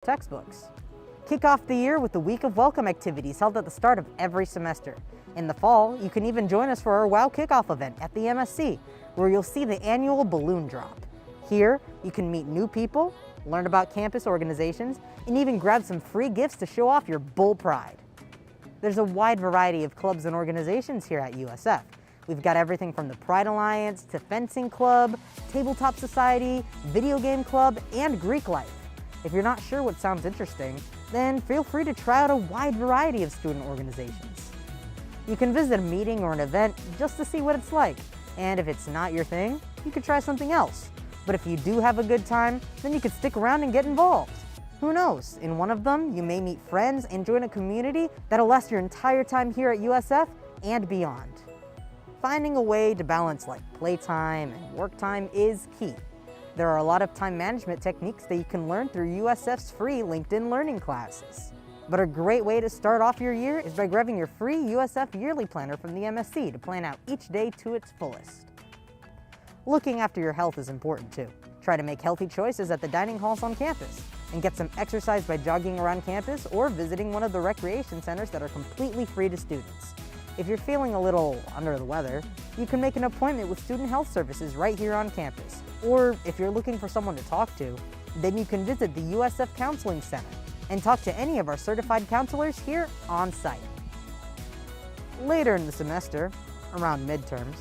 textbooks. Kick off the year with the Week of Welcome activities held at the start of every semester. In the fall, you can even join us for our WOW Kickoff event at the MSC, where you'll see the annual balloon drop. Here, you can meet new people, learn about campus organizations, and even grab some free gifts to show off your bull pride. There's a wide variety of clubs and organizations here at USF. We've got everything from the Pride Alliance to Fencing Club, Tabletop Society, Video Game Club, and Greek Life. If you're not sure what sounds interesting, then feel free to try out a wide variety of student organizations. You can visit a meeting or an event just to see what it's like, and if it's not your thing, you could try something else. But if you do have a good time, then you could stick around and get involved. Who knows, in one of them, you may meet friends and join a community that'll last your entire time here at USF and beyond. Finding a way to balance like playtime and work time is key. There are a lot of time management techniques that you can learn through USF's free LinkedIn Learning classes. But a great way to start off your year is by grabbing your free USF Yearly Planner from the MSC to plan out each day to its fullest. Looking after your health is important too. Try to make healthy choices at the dining halls on campus, and get some exercise by jogging around campus or visiting one of the recreation centers that are completely free to students. If you're feeling a little under the weather, you can make an appointment with Student Health Services right here on campus. Or if you're looking for someone to talk to, then you can visit the USF Counseling Center and talk to any of our certified counselors here on site. Later in the semester, around midterms,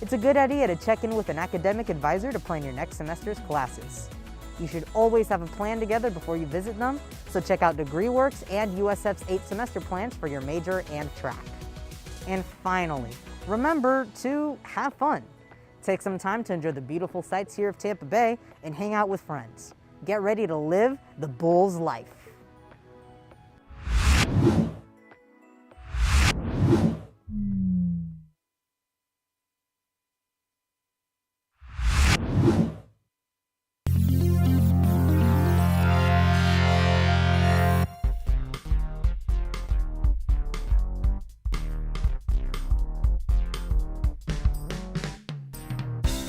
it's a good idea to check in with an academic advisor to plan your next semester's classes. You should always have a plan together before you visit them, so check out DegreeWorks and USF's 8 semester plans for your major and track. And finally, remember to have fun. Take some time to enjoy the beautiful sights here of Tampa Bay and hang out with friends. Get ready to live the Bulls life.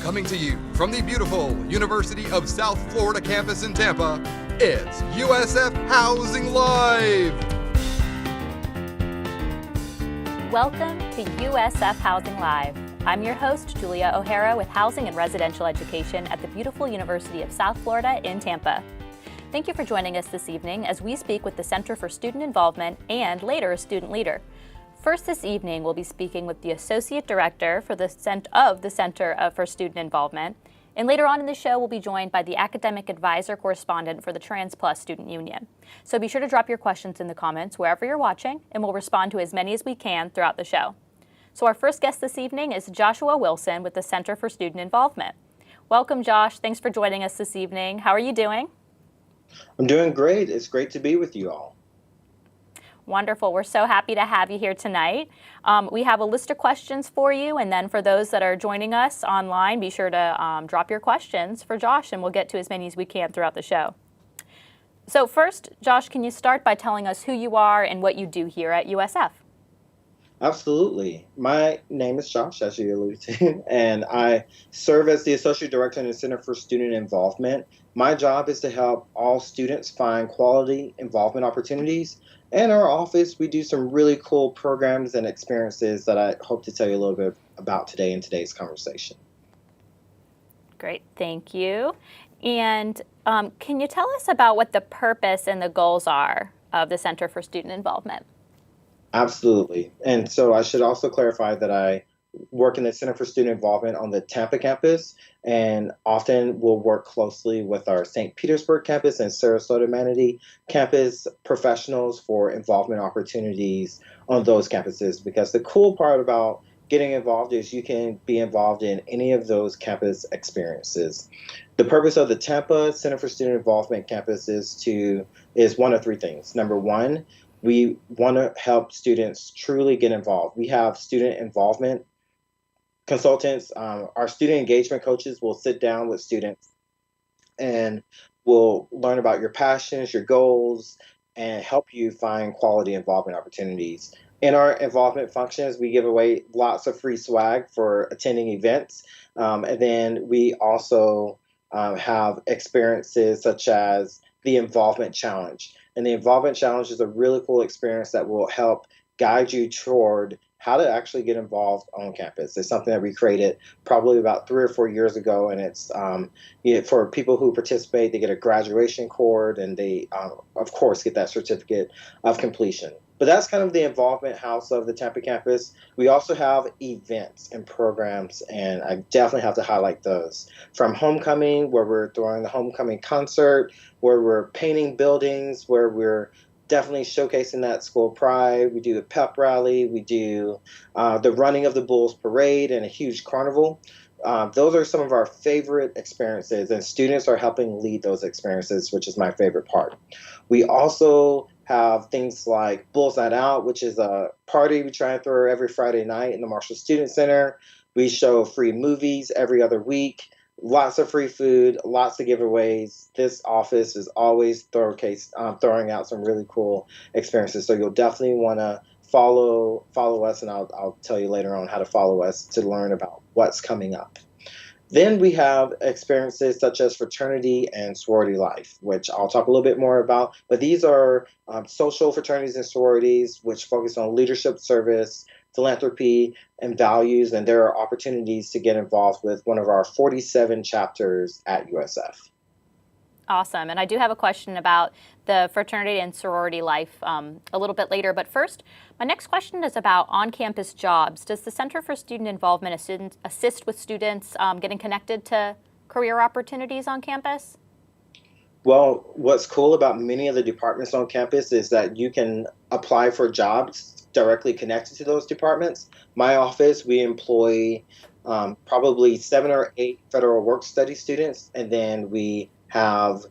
Coming to you from the beautiful University of South Florida campus in Tampa, it's USF Housing Live! Welcome to USF Housing Live. I'm your host, Julia O'Hara, with Housing and Residential Education at the beautiful University of South Florida in Tampa. Thank you for joining us this evening as we speak with the Center for Student Involvement and later a student leader. First this evening, we'll be speaking with the Associate Director for the Center for Student Involvement, and later on in the show, we'll be joined by the Academic Advisor Correspondent for the TransPlus Student Union. So be sure to drop your questions in the comments wherever you're watching, and we'll respond to as many as we can throughout the show. So our first guest this evening is Joshua Wilson with the Center for Student Involvement. Welcome, Josh. Thanks for joining us this evening. How are you doing? I'm doing great. It's great to be with you all. Wonderful. We're so happy to have you here tonight. We have a list of questions for you, and then for those that are joining us online, be sure to drop your questions for Josh, and we'll get to as many as we can throughout the show. So first, Josh, can you start by telling us who you are and what you do here at USF? Absolutely. My name is Josh, as you alluded to, and I serve as the Associate Director in the Center for Student Involvement. My job is to help all students find quality involvement opportunities. In our office, we do some really cool programs and experiences that I hope to tell you a little bit about today in today's conversation. Great, thank you. And can you tell us about what the purpose and the goals are of the Center for Student Involvement? Absolutely. And so I should also clarify that I work in the Center for Student Involvement on the Tampa campus, and often we'll work closely with our St. Petersburg campus and Sarasota Manatee campus professionals for involvement opportunities on those campuses, because the cool part about getting involved is you can be involved in any of those campus experiences. The purpose of the Tampa Center for Student Involvement campus is one of three things. Number one, we want to help students truly get involved. We have student involvement consultants. Our student engagement coaches will sit down with students and will learn about your passions, your goals, and help you find quality involvement opportunities. In our involvement functions, we give away lots of free swag for attending events. And then we also have experiences such as the Involvement Challenge. And the Involvement Challenge is a really cool experience that will help guide you toward how to actually get involved on campus. It's something that we created probably about 3 or 4 years ago, and it's for people who participate, they get a graduation cord, and they, of course, get that certificate of completion. But that's kind of the involvement house of the Tampa campus. We also have events and programs, and I definitely have to highlight those. From homecoming, where we're throwing the homecoming concert, where we're painting buildings, where we're definitely showcasing that school pride. We do a pep rally. We do the running of the Bulls Parade and a huge carnival. Those are some of our favorite experiences, and students are helping lead those experiences, which is my favorite part. We also have things like Bulls Night Out, which is a party we try and throw every Friday night in the Marshall Student Center. We show free movies every other week, lots of free food, lots of giveaways. This office is always throwing out some really cool experiences. So you'll definitely want to follow us, and I'll tell you later on how to follow us to learn about what's coming up. Then we have experiences such as fraternity and sorority life, which I'll talk a little bit more about. But these are social fraternities and sororities, which focus on leadership, service, philanthropy, and values. And there are opportunities to get involved with one of our 47 chapters at USF. Awesome. And I do have a question about the fraternity and sorority life a little bit later. But first, my next question is about on-campus jobs. Does the Center for Student Involvement assist with students getting connected to career opportunities on campus? Well, what's cool about many of the departments on campus is that you can apply for jobs directly connected to those departments. My office, we employ probably 7 or 8 federal work study students, and then we have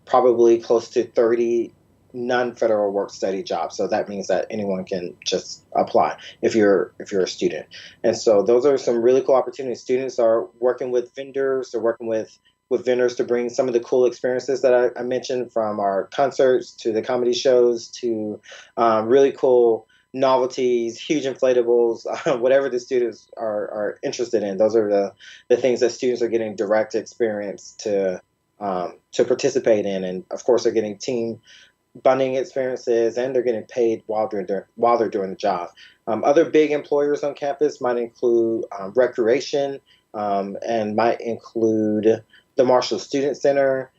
probably close to 30 non-federal work study jobs. So that means that anyone can just apply if you're a student. And so those are some really cool opportunities. Students are working with vendors, they're working with vendors to bring some of the cool experiences that I mentioned, from our concerts to the comedy shows to really cool novelties, huge inflatables, whatever the students are interested in. Those are the things that students are getting direct experience to participate in. And of course, they're getting team bonding experiences, and they're getting paid while they're doing the job. Other big employers on campus might include recreation, and might include the Marshall Student Center.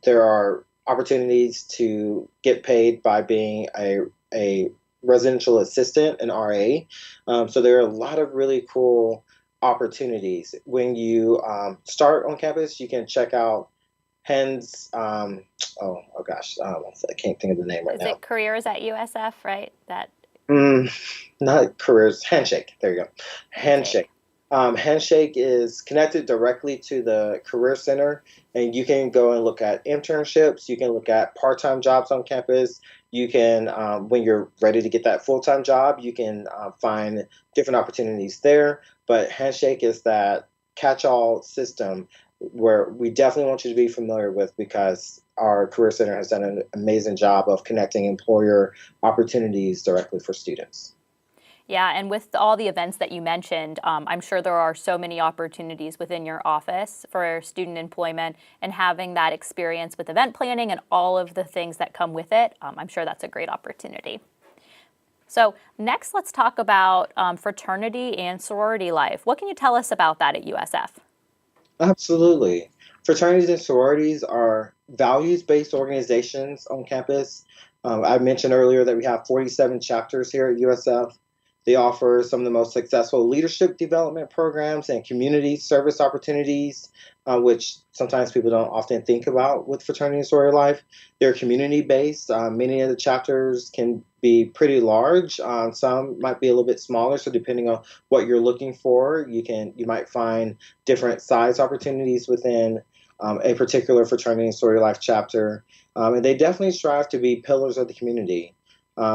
There are opportunities to get paid by being a residential assistant, an RA. So there are a lot of really cool opportunities. When you start on campus, you can check out Hens, I can't think of the name right now. Is it Careers at USF, right? Not Careers, Handshake. There you go. Handshake. Handshake is connected directly to the Career Center, and you can go and look at internships. You can look at part-time jobs on campus. You can, when you're ready to get that full-time job, you can find different opportunities there. But Handshake is that catch-all system where we definitely want you to be familiar with, because our Career Center has done an amazing job of connecting employer opportunities directly for students. Yeah, and with all the events that you mentioned, I'm sure there are so many opportunities within your office for student employment, and having that experience with event planning and all of the things that come with it, I'm sure that's a great opportunity. So next, let's talk about fraternity and sorority life. What can you tell us about that at USF? Absolutely. Fraternities and sororities are values-based organizations on campus. I mentioned earlier that we have 47 chapters here at USF. They offer some of the most successful leadership development programs and community service opportunities, which sometimes people don't often think about with fraternity and sorority life. They're community-based. Many of the chapters can be pretty large. Some might be a little bit smaller. So depending on what you're looking for, you might find different size opportunities within a particular fraternity and sorority life chapter. And they definitely strive to be pillars of the community.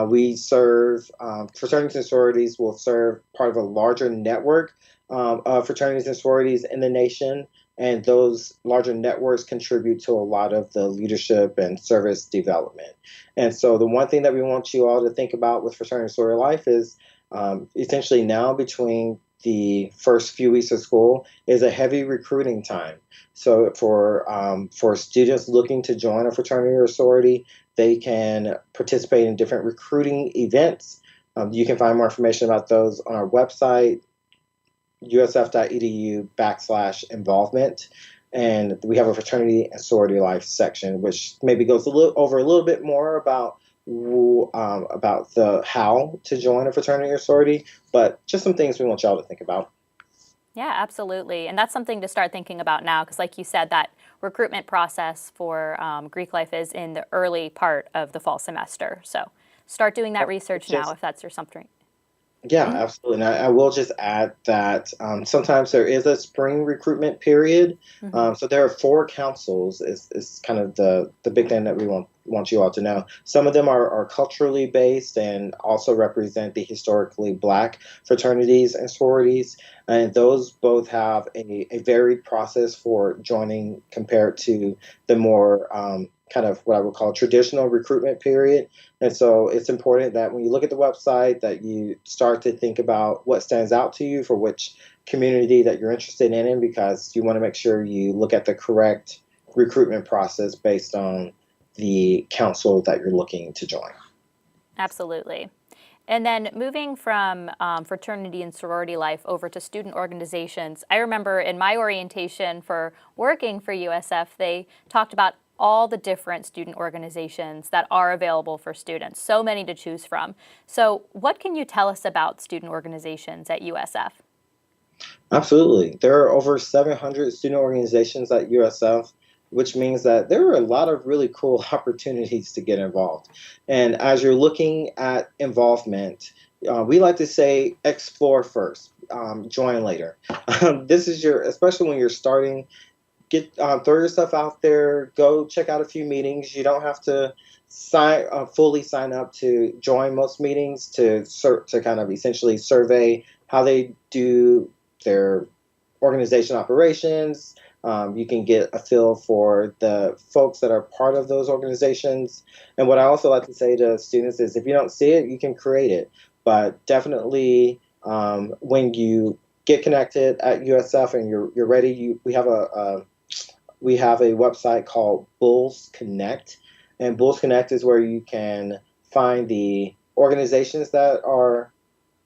We serve, fraternities and sororities will serve part of a larger network of fraternities and sororities in the nation, and those larger networks contribute to a lot of the leadership and service development. And so the one thing that we want you all to think about with fraternity and sorority life is essentially now, between the first few weeks of school is a heavy recruiting time. So for students looking to join a fraternity or sorority, they can participate in different recruiting events. You can find more information about those on our website, usf.edu/involvement. And we have a fraternity and sorority life section, which maybe goes a little bit more about the how to join a fraternity or sorority, but just some things we want y'all to think about. Yeah, absolutely. And that's something to start thinking about now, because like you said, that recruitment process for Greek life is in the early part of the fall semester. So start doing that research now if that's your something. Yeah, absolutely. And I will just add that sometimes there is a spring recruitment period. So there are 4 councils is kind of the big thing that we want you all to know. Some of them are culturally based and also represent the historically Black fraternities and sororities. And those both have a varied process for joining compared to the more kind of what I would call traditional recruitment period. And so it's important that when you look at the website that you start to think about what stands out to you for which community that you're interested in, because you want to make sure you look at the correct recruitment process based on the council that you're looking to join. Absolutely. And then moving from fraternity and sorority life over to student organizations, I remember in my orientation for working for USF, they talked about all the different student organizations that are available for students, so many to choose from. So what can you tell us about student organizations at USF? Absolutely. There are over 700 student organizations at USF, which means that there are a lot of really cool opportunities to get involved. And as you're looking at involvement, we like to say explore first, join later. This is especially when you're starting, throw yourself out there, go check out a few meetings. You don't have to fully sign up to join most meetings to kind of essentially survey how they do their organization operations. You can get a feel for the folks that are part of those organizations. And what I also like to say to students is if you don't see it, you can create it. But definitely when you get connected at USF and you're ready, we have a website called Bulls Connect, and Bulls Connect is where you can find the organizations that are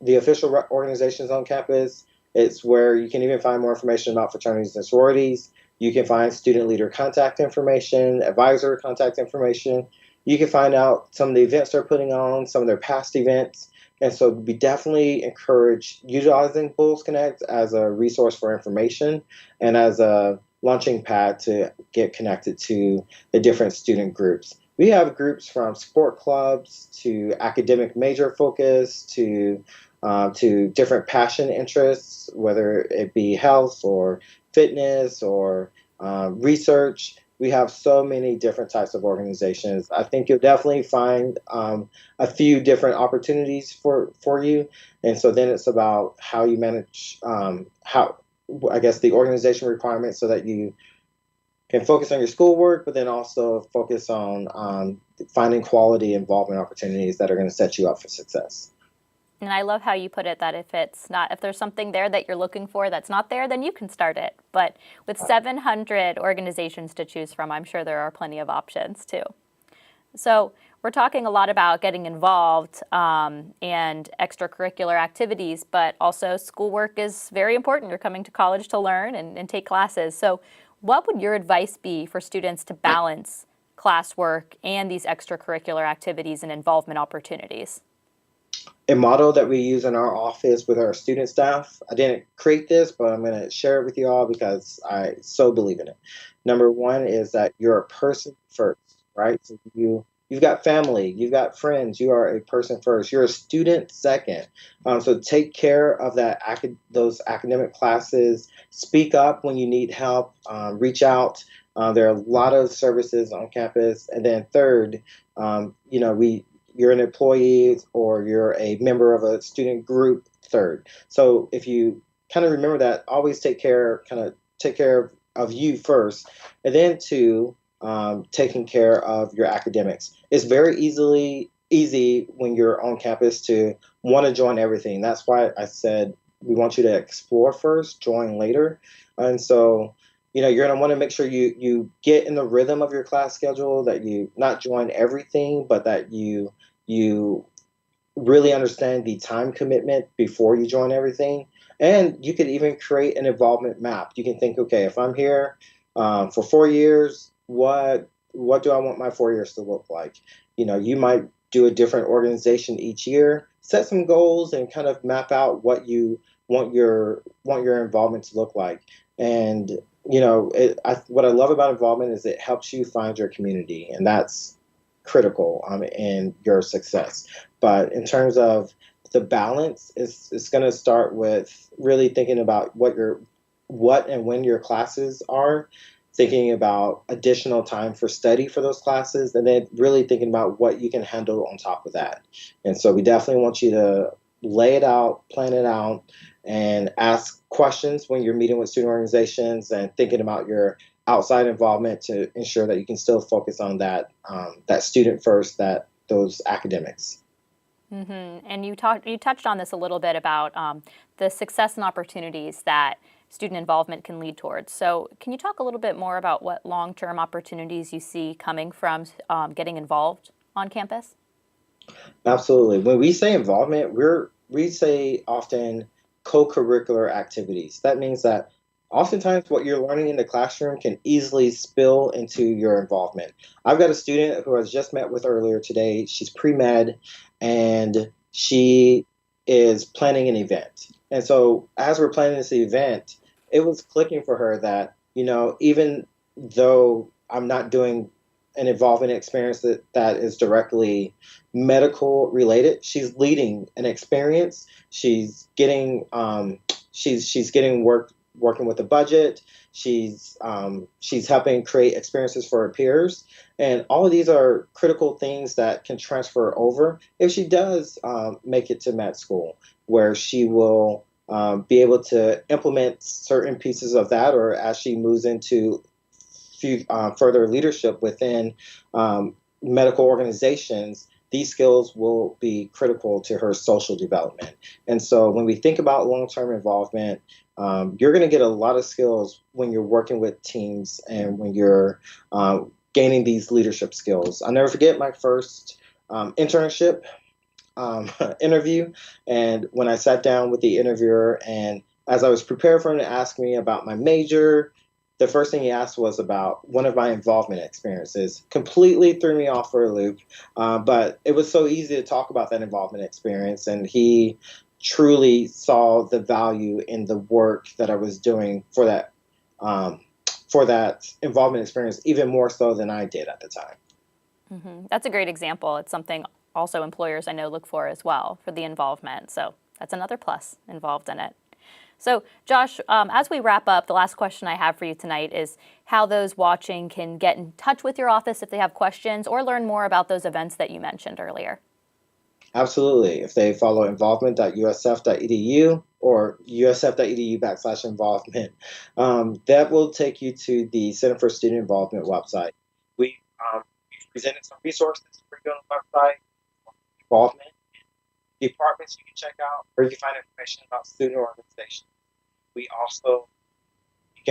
the official organizations on campus. It's where you can even find more information about fraternities and sororities. You can find student leader contact information, advisor contact information. You can find out some of the events they're putting on, some of their past events. And so we definitely encourage utilizing Bulls Connect as a resource for information and as a launching pad to get connected to the different student groups. We have groups from sport clubs to academic major focus to different passion interests, whether it be health or fitness or research. We have so many different types of organizations. I think you'll definitely find a few different opportunities for you. And so then it's about how you manage the organization requirements so that you can focus on your schoolwork, but then also focus on finding quality involvement opportunities that are going to set you up for success. And I love how you put it that if there's something there that you're looking for that's not there, then you can start it. But with 700 organizations to choose from, I'm sure there are plenty of options too. So we're talking a lot about getting involved and extracurricular activities, but also schoolwork is very important. You're coming to college to learn and take classes. So what would your advice be for students to balance classwork and these extracurricular activities and involvement opportunities? A motto that we use in our office with our student staff. I didn't create this, but I'm going to share it with you all because I so believe in it. Number one is that you're a person first, right? So you've got family, you've got friends, you are a person first. You're a student second. So take care of those academic classes. Speak up when you need help. Reach out. There are a lot of services on campus. And then third, you're an employee or you're a member of a student group third. So if you kind of remember that, always take care of you first, and then two, taking care of your academics. It's very easy when you're on campus to want to join everything. That's why I said we want you to explore first, join later. And so, you're going to want to make sure you get in the rhythm of your class schedule, that you not join everything, but that you really understand the time commitment before you join everything. And you could even create an involvement map. You can think, okay, if I'm here for 4 years, what do I want my 4 years to look like? You might do a different organization each year, set some goals, and kind of map out what you want your involvement to look like. And what I love about involvement is it helps you find your community, and that's critical in your success. But in terms of the balance, it's going to start with really thinking about what and when your classes are, thinking about additional time for study for those classes, and then really thinking about what you can handle on top of that. And so we definitely want you to lay it out, plan it out, and ask questions when you're meeting with student organizations and thinking about your outside involvement to ensure that you can still focus on that student first, those academics. Mm-hmm. And you touched on this a little bit about the success and opportunities that student involvement can lead towards. So can you talk a little bit more about what long-term opportunities you see coming from getting involved on campus? Absolutely. When we say involvement, we say often co-curricular activities. That means that oftentimes what you're learning in the classroom can easily spill into your involvement. I've got a student who I just met with earlier today. She's pre-med, and she is planning an event. And so as we're planning this event, it was clicking for her that, even though I'm not doing an involvement experience that is directly medical related, she's leading an experience. She's getting she's getting working with the budget. She's helping create experiences for her peers, and all of these are critical things that can transfer over if she does make it to med school, where she will be able to implement certain pieces of that, or as she moves into further leadership within medical organizations, these skills will be critical to her social development. And so when we think about long-term involvement, you're going to get a lot of skills when you're working with teams and when you're gaining these leadership skills. I'll never forget my first internship interview, and when I sat down with the interviewer, and as I was prepared for him to ask me about my major, the first thing he asked was about one of my involvement experiences. Completely threw me off for a loop, but it was so easy to talk about that involvement experience, and he truly saw the value in the work that I was doing for that involvement experience, even more so than I did at the time. Mm-hmm. That's a great example. It's something also employers I know look for as well, for the involvement. So that's another plus involved in it. So Josh, as we wrap up, the last question I have for you tonight is how those watching can get in touch with your office if they have questions or learn more about those events that you mentioned earlier. Absolutely. If they follow involvement.usf.edu or usf.edu/involvement, that will take you to the Center for Student Involvement website. We've presented some resources for you on the website, involvement, departments you can check out, where you can find information about student organizations. You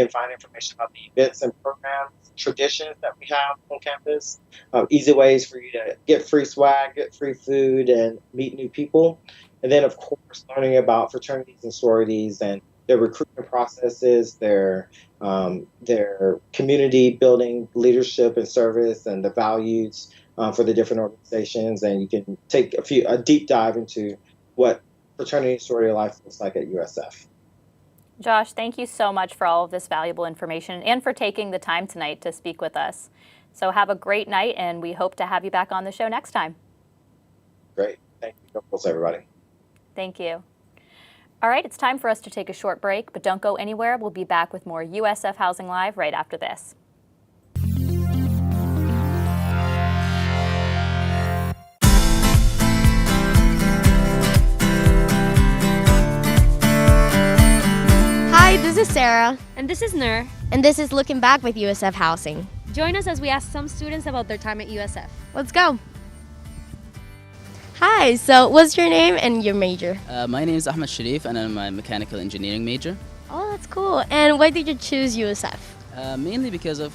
can find information about the events and programs, traditions that we have on campus, easy ways for you to get free swag, get free food, and meet new people. And then, of course, learning about fraternities and sororities and their recruitment processes, their community building, leadership and service, and the values for the different organizations. And you can take a deep dive into what fraternity and sorority life looks like at USF. Josh, thank you so much for all of this valuable information and for taking the time tonight to speak with us. So have a great night, and we hope to have you back on the show next time. Great. Thank you. God bless everybody. Thank you. All right, it's time for us to take a short break, but don't go anywhere. We'll be back with more USF Housing Live right after this. Hi, this is Sarah. And this is Nur. And this is Looking Back with USF Housing. Join us as we ask some students about their time at USF. Let's go. Hi, so what's your name and your major? My name is Ahmed Sharif and I'm a mechanical engineering major. Oh, that's cool. And why did you choose USF? Mainly because of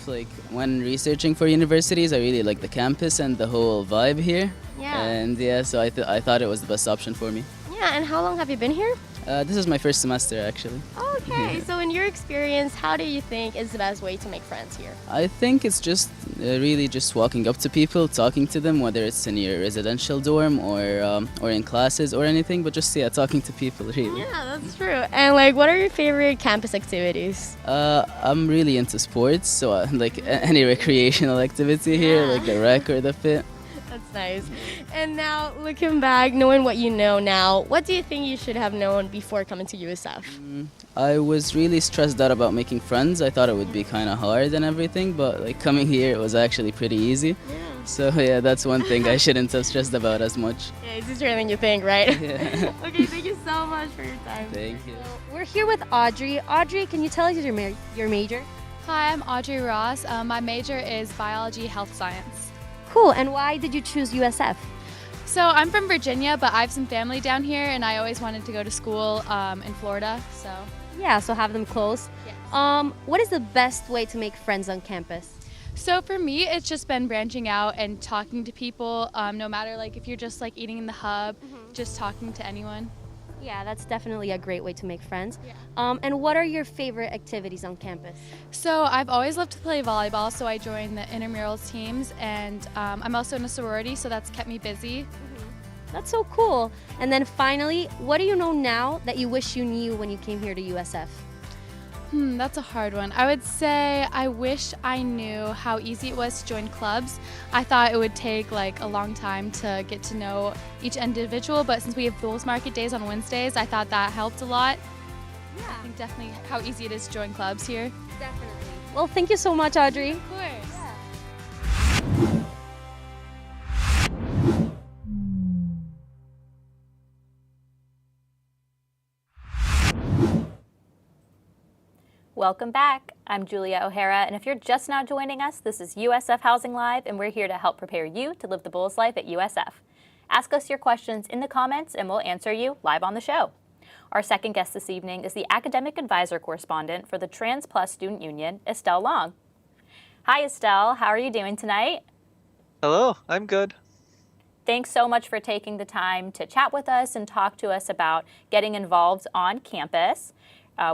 when researching for universities, I really like the campus and the whole vibe here. Yeah. And yeah, so I thought it was the best option for me. Yeah, and how long have you been here? This is my first semester actually. Okay, so in your experience, how do you think is the best way to make friends here? I think it's just really just walking up to people, talking to them, whether it's in your residential dorm or in classes or anything, but just talking to people really. Yeah, that's true. And what are your favorite campus activities? I'm really into sports, so any recreational activity here, Yeah. like the rec or the fit. That's nice. And now, looking back, knowing what you know now, what do you think you should have known before coming to USF? I was really stressed out about making friends. I thought it would be kind of hard and everything, but coming here, it was actually pretty easy. Yeah. So yeah, that's one thing I shouldn't have stressed about as much. Yeah, it's easier than you think, right? Yeah. Okay, thank you so much for your time. Thank you. We're here with Audrey. Audrey, can you tell us your major? Hi, I'm Audrey Ross. My major is biology health science. Cool. And why did you choose USF? So I'm from Virginia, but I have some family down here, and I always wanted to go to school in Florida. So Yeah, so have them close. yes. What is the best way to make friends on campus? So for me, it's just been branching out and talking to people. No matter if you're just eating in the hub, just talking to anyone. Yeah, that's definitely a great way to make friends. Yeah. And what are your favorite activities on campus? So I've always loved to play volleyball, so I joined the intramurals teams, and I'm also in a sorority, so that's kept me busy. That's so cool. And then finally, what do you know now that you wish you knew when you came here to USF? That's a hard one. I would say I wish I knew how easy it was to join clubs. I thought it would take a long time to get to know each individual, but since we have Bulls Market days on Wednesdays, I thought that helped a lot. Yeah, I think definitely how easy it is to join clubs here. definitely. Well, thank you so much, Audrey. Of course. Welcome back. I'm Julia O'Hara, and if you're just now joining us, this is USF Housing Live, and we're here to help prepare you to live the Bulls life at USF. Ask us your questions in the comments, and we'll answer you live on the show. Our second guest this evening is the Academic Advisor Correspondent for the Trans Plus Student Union, Estelle Long. Hi, Estelle. How are you doing tonight? Hello, I'm good. Thanks so much for taking the time to chat with us and talk to us about getting involved on campus.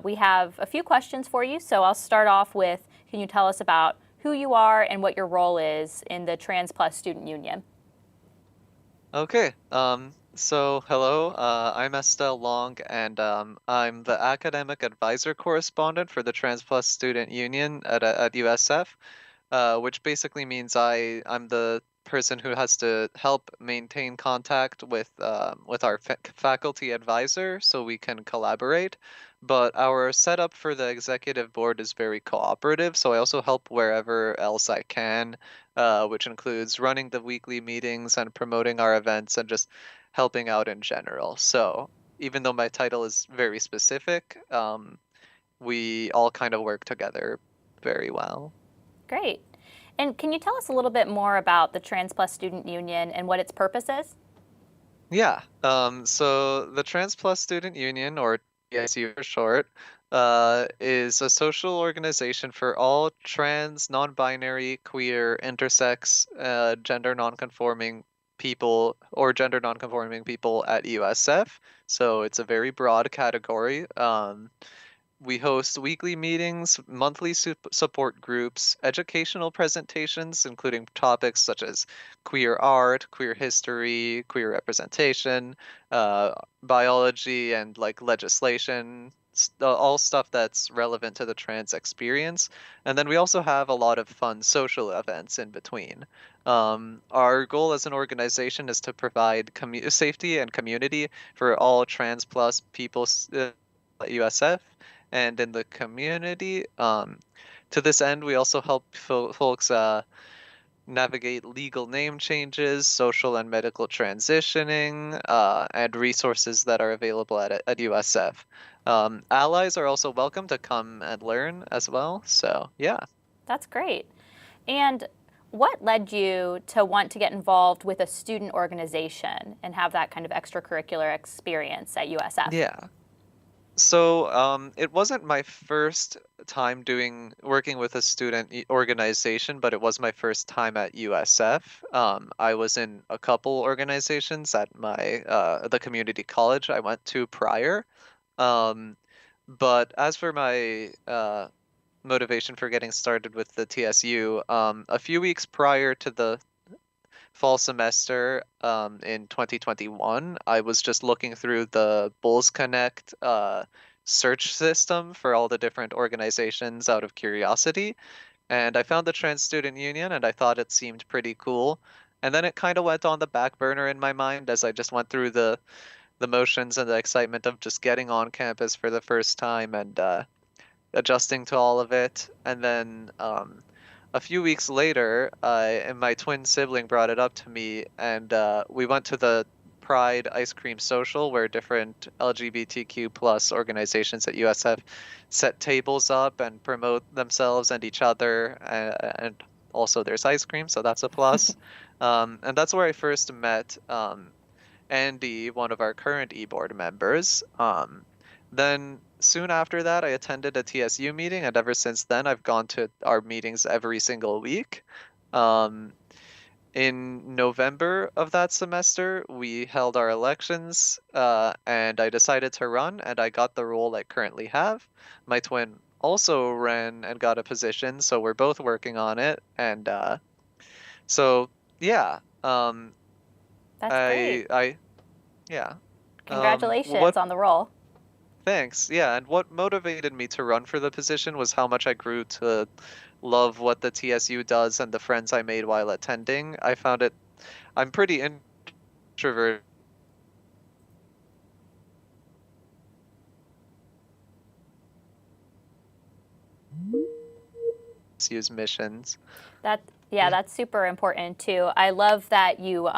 We have a few questions for you, so I'll start off with, can you tell us about who you are and what your role is in the Trans Plus Student Union? Okay, so hello, I'm Estelle Long, and I'm the Academic Advisor Correspondent for the Trans Plus Student Union at USF, which basically means I'm the person who has to help maintain contact with our faculty advisor so we can collaborate. But our setup for the executive board is very cooperative, so I also help wherever else I can, which includes running the weekly meetings and promoting our events and just helping out in general. So even though my title is very specific, we all kind of work together very well. Great. And can you tell us a little bit more about the Trans Plus Student Union and what its purpose is? Yeah, so the Trans Plus Student Union, or TSU for short, is a social organization for all trans, non-binary, queer, intersex, gender non-conforming people or gender non-conforming people at USF. So it's a very broad category. We host weekly meetings, monthly support groups, educational presentations, including topics such as queer art, queer history, queer representation, biology, and legislation, all stuff that's relevant to the trans experience. And then we also have a lot of fun social events in between. Our goal as an organization is to provide safety and community for all trans plus people at USF. And in the community, to this end, we also help folks navigate legal name changes, social and medical transitioning, and resources that are available at USF. Allies are also welcome to come and learn as well. So, yeah. That's great. And what led you to want to get involved with a student organization and have that kind of extracurricular experience at USF? Yeah. So it wasn't my first time working with a student organization, but it was my first time at USF. I was in a couple organizations at the community college I went to prior. Um, but as for my motivation for getting started with the TSU, a few weeks prior to the fall semester in 2021, I was just looking through the Bulls Connect search system for all the different organizations out of curiosity, and I found the Trans Student Union, and I thought it seemed pretty cool. And then it kind of went on the back burner in my mind as I just went through the motions and the excitement of just getting on campus for the first time and adjusting to all of it. And then a few weeks later, and my twin sibling brought it up to me, and we went to the Pride Ice Cream Social, where different LGBTQ plus organizations at USF set tables up and promote themselves and each other, and also there's ice cream, so that's a plus. And that's where I first met Andy, one of our current e-board members. Then soon after that, I attended a TSU meeting, and ever since then, I've gone to our meetings every single week. In November of that semester, we held our elections, and I decided to run, and I got the role I currently have. My twin also ran and got a position, so we're both working on it. And so, yeah. That's great. Yeah. Congratulations on the role. Thanks. Yeah, and what motivated me to run for the position was how much I grew to love what the TSU does and the friends I made while attending. I'm pretty introverted. TSU's missions. That's super important too. I love that you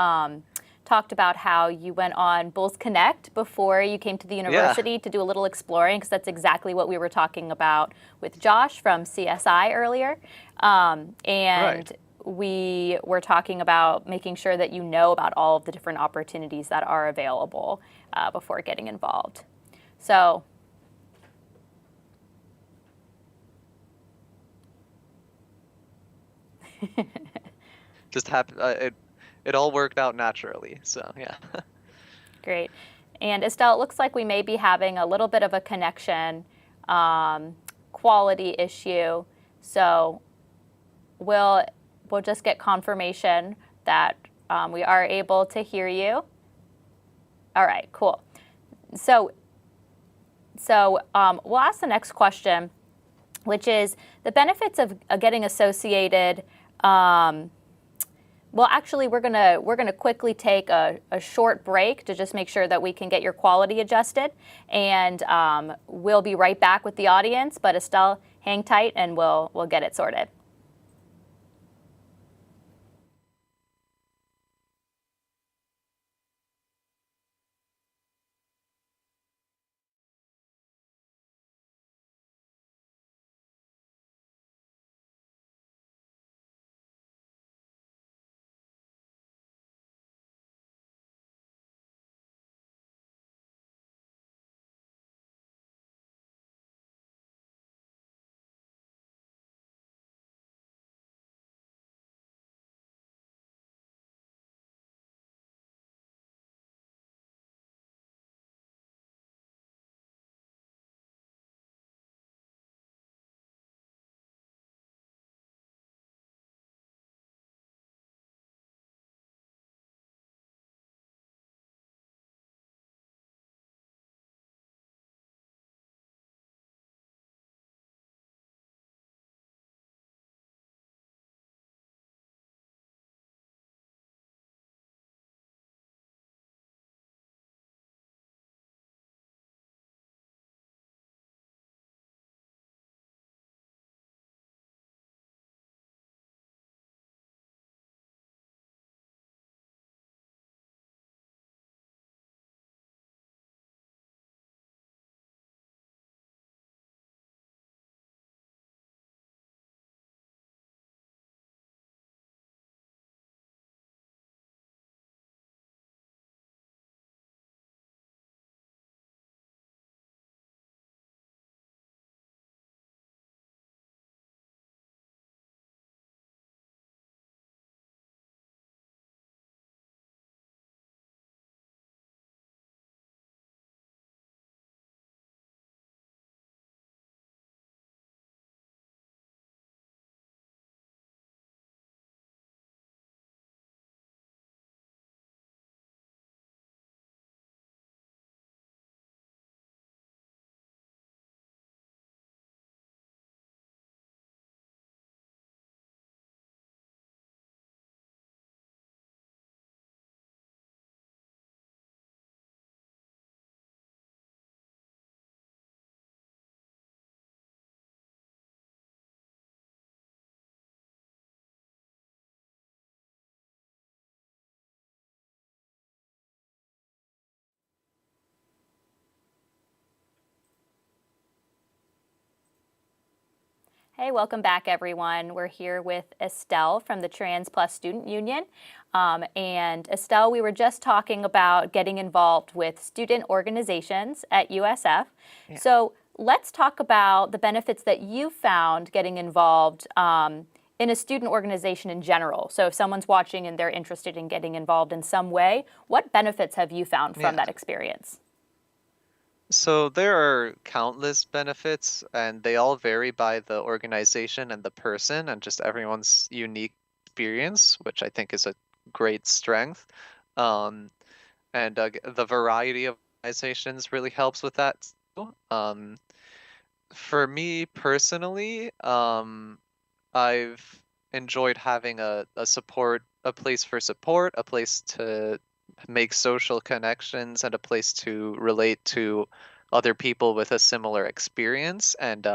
talked about how you went on Bulls Connect before you came to the university to do a little exploring, because that's exactly what we were talking about with Josh from CSI earlier. And we were talking about making sure that you know about all of the different opportunities that are available before getting involved. So just it all worked out naturally. So yeah. Great. And Estelle, it looks like we may be having a little bit of a connection quality issue. So we'll just get confirmation that we are able to hear you. All right, cool. So we'll ask the next question, which is the benefits of getting associated. Well, actually, we're gonna quickly take a short break to just make sure that we can get your quality adjusted, and we'll be right back with the audience. But Estelle, hang tight, and we'll get it sorted. Hey, welcome back, everyone. We're here with Estelle from the Trans Plus Student Union. And Estelle, we were just talking about getting involved with student organizations at USF. Yeah. So let's talk about the benefits that you found getting involved in a student organization in general. So if someone's watching and they're interested in getting involved in some way, what benefits have you found from that experience? So there are countless benefits, and they all vary by the organization and the person, and just everyone's unique experience, which I think is a great strength. And the variety of organizations really helps with that too. For me personally, I've enjoyed having a place for support, a place to make social connections, and a place to relate to other people with a similar experience. And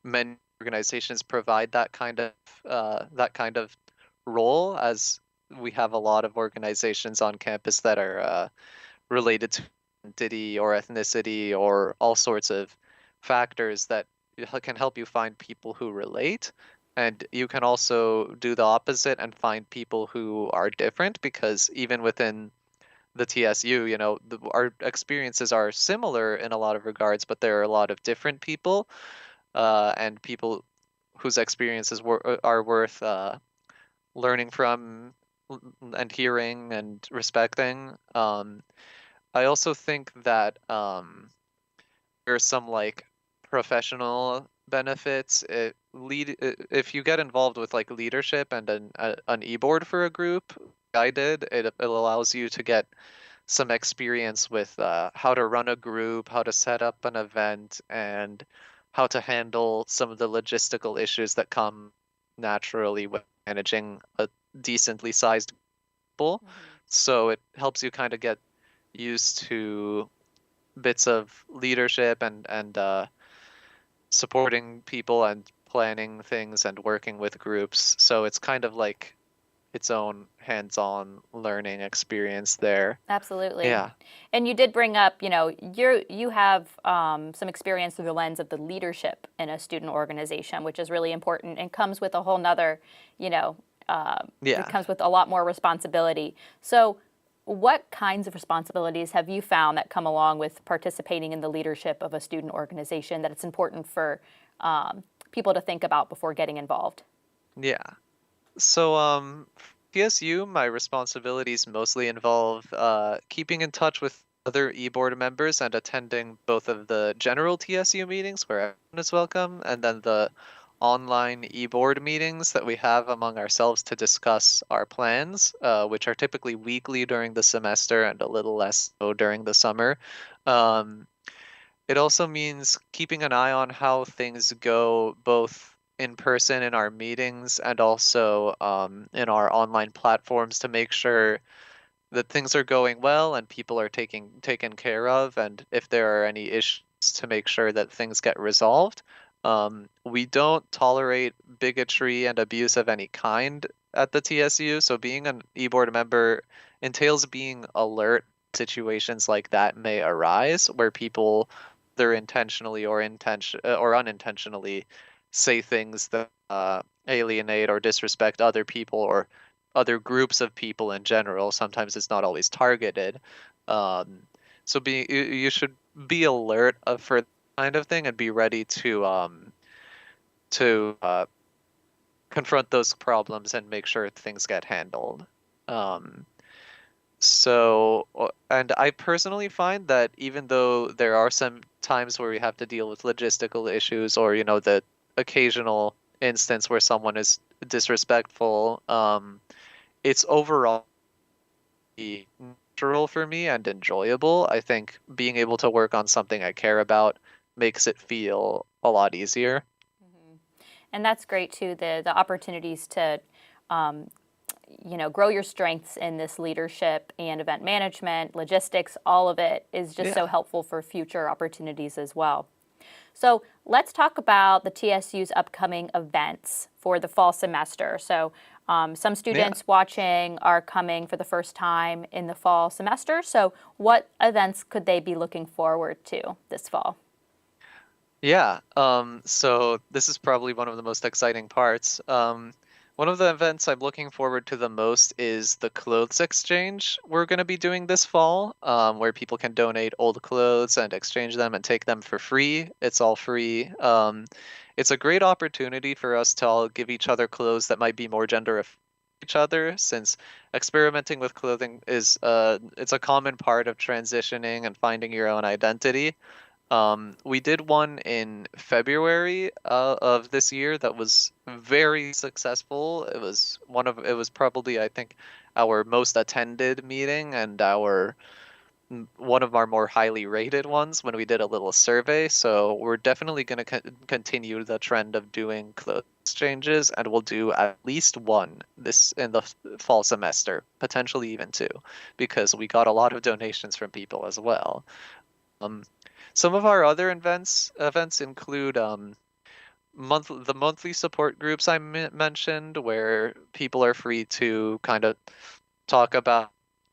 many organizations provide that kind of role, as we have a lot of organizations on campus that are related to identity or ethnicity or all sorts of factors that can help you find people who relate. And you can also do the opposite and find people who are different, because even within the TSU, our experiences are similar in a lot of regards, but there are a lot of different people, and people whose experiences are worth learning from and hearing and respecting. I also think that there are some professional benefits. If you get involved with leadership and an e-board for a group, I did, it allows you to get some experience with how to run a group, how to set up an event, and how to handle some of the logistical issues that come naturally with managing a decently sized people. So it helps you kind of get used to bits of leadership and supporting people and planning things and working with groups. So it's kind of like its own hands-on learning experience there. Absolutely. Yeah. And you did bring up, you have some experience through the lens of the leadership in a student organization, which is really important and comes with a whole nother, it comes with a lot more responsibility. So what kinds of responsibilities have you found that come along with participating in the leadership of a student organization that it's important for people to think about before getting involved? Yeah. So, TSU, my responsibilities mostly involve keeping in touch with other e-board members and attending both of the general TSU meetings where everyone is welcome, and then the online e-board meetings that we have among ourselves to discuss our plans, which are typically weekly during the semester and a little less so during the summer. It also means keeping an eye on how things go, both in person in our meetings and also in our online platforms, to make sure that things are going well and people are taken care of, and if there are any issues, to make sure that things get resolved. We don't tolerate bigotry and abuse of any kind at the TSU, so being an e-board member entails being alert situations like that may arise, where people, either intentionally or unintentionally, say things that alienate or disrespect other people or other groups of people in general. Sometimes it's not always targeted. So you should be alert for that kind of thing and be ready to confront those problems and make sure things get handled. And I personally find that even though there are some times where we have to deal with logistical issues, or the occasional instance where someone is disrespectful, it's overall natural for me and enjoyable. I think being able to work on something I care about makes it feel a lot easier. And that's great too, the opportunities to grow your strengths in this leadership and event management, logistics, all of it is just so helpful for future opportunities as well. So let's talk about the TSU's upcoming events for the fall semester. So some students watching are coming for the first time in the fall semester. So what events could they be looking forward to this fall? Yeah, so this is probably one of the most exciting parts. One of the events I'm looking forward to the most is the clothes exchange we're going to be doing this fall, where people can donate old clothes and exchange them and take them for free. It's all free. It's a great opportunity for us to all give each other clothes that might be more gender affirming each other, since experimenting with clothing is it's a common part of transitioning and finding your own identity. We did one in February of this year that was very successful. It was probably, I think, our most attended meeting and one of our more highly rated ones when we did a little survey. So we're definitely going to continue the trend of doing clothes exchanges, and we'll do at least one this in the fall semester, potentially even two, because we got a lot of donations from people as well. Um, some of our other events include the monthly support groups I mentioned, where people are free to kind of talk about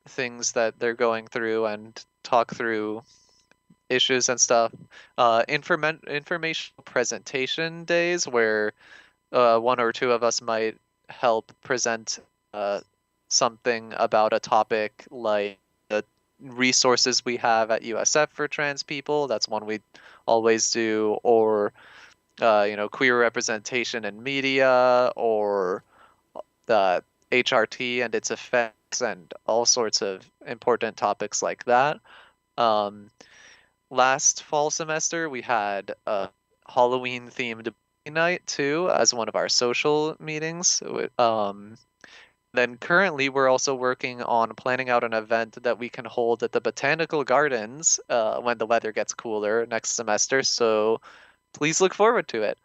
things that they're going through and talk through issues and stuff. Informational presentation days, where one or two of us might help present something about a topic, like the resources we have at USF for trans people. That's one we always do. Or queer representation in media, or the HRT and its effects, and all sorts of important topics like that. Last fall semester, we had a Halloween themed night too, as one of our social meetings. Then currently, we're also working on planning out an event that we can hold at the Botanical Gardens when the weather gets cooler next semester. So please look forward to it.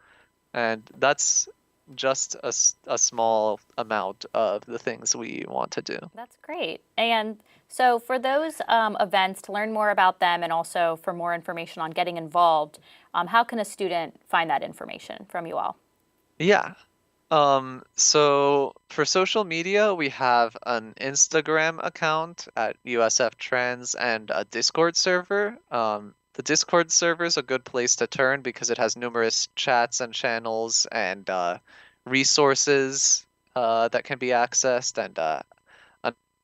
And that's just a small amount of the things we want to do. That's great. And so for those events, to learn more about them and also for more information on getting involved, how can a student find that information from you all? Yeah. So for social media, we have an Instagram account at USF Trans and a Discord server. The Discord server is a good place to turn because it has numerous chats and channels and resources that can be accessed, and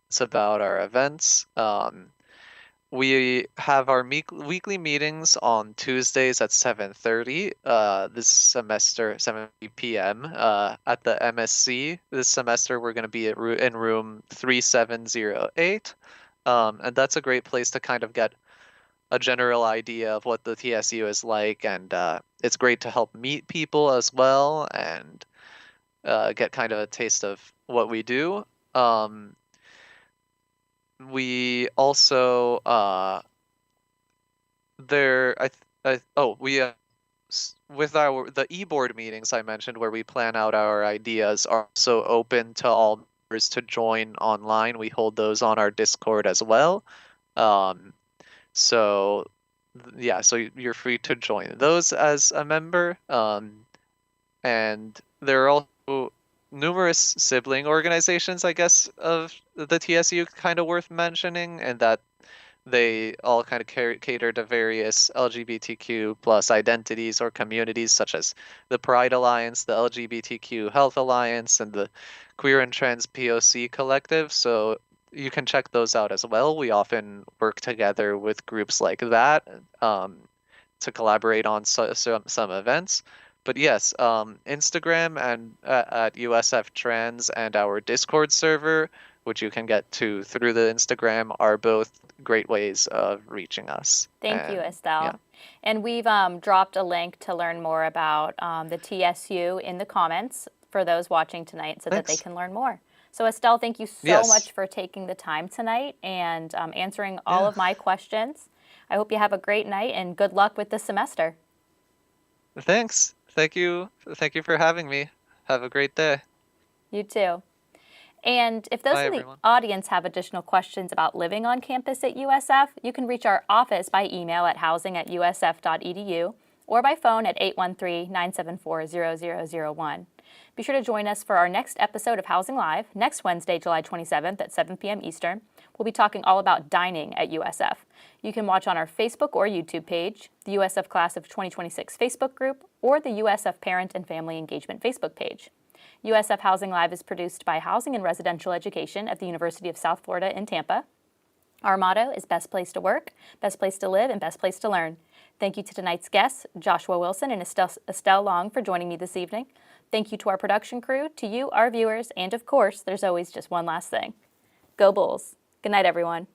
it's about our events. We have our weekly meetings on Tuesdays at 7:30 this semester, 7 p.m. At the MSC. This semester, we're going to be in room 3708. And that's a great place to kind of get a general idea of what the TSU is like, and it's great to help meet people as well, and get kind of a taste of what we do. We also with the e-board meetings I mentioned, where we plan out our ideas, are also open to all members to join online. We hold those on our Discord as well. So you're free to join those as a member. And there are also numerous sibling organizations, I guess, of the TSU kind of worth mentioning, and that they all kind of cater to various LGBTQ plus identities or communities, such as the Pride Alliance, the LGBTQ Health Alliance, and the Queer and Trans POC Collective. So you can check those out as well. We often work together with groups like that to collaborate on some events. But yes, Instagram and at USF Trans and our Discord server, which you can get to through the Instagram, are both great ways of reaching us. Thank you, Estelle. Yeah. And we've dropped a link to learn more about the TSU in the comments for those watching tonight, so that they can learn more. So Estelle, thank you so much for taking the time tonight and answering all of my questions. I hope you have a great night and good luck with the semester. Thanks. Thank you. Thank you for having me. Have a great day. You too. And if those in the audience have additional questions about living on campus at USF, you can reach our office by email at housing@usf.edu, or by phone at 813-974-0001. Be sure to join us for our next episode of Housing Live next Wednesday, July 27th at 7 p.m. Eastern. We'll be talking all about dining at USF. You can watch on our Facebook or YouTube page, the USF Class of 2026 Facebook group, or the USF Parent and Family Engagement Facebook page. USF Housing Live is produced by Housing and Residential Education at the University of South Florida in Tampa. Our motto is best place to work, best place to live, and best place to learn. Thank you to tonight's guests, Joshua Wilson and Estelle Long, for joining me this evening. Thank you to our production crew, to you, our viewers, and of course, there's always just one last thing. Go Bulls. Good night, everyone.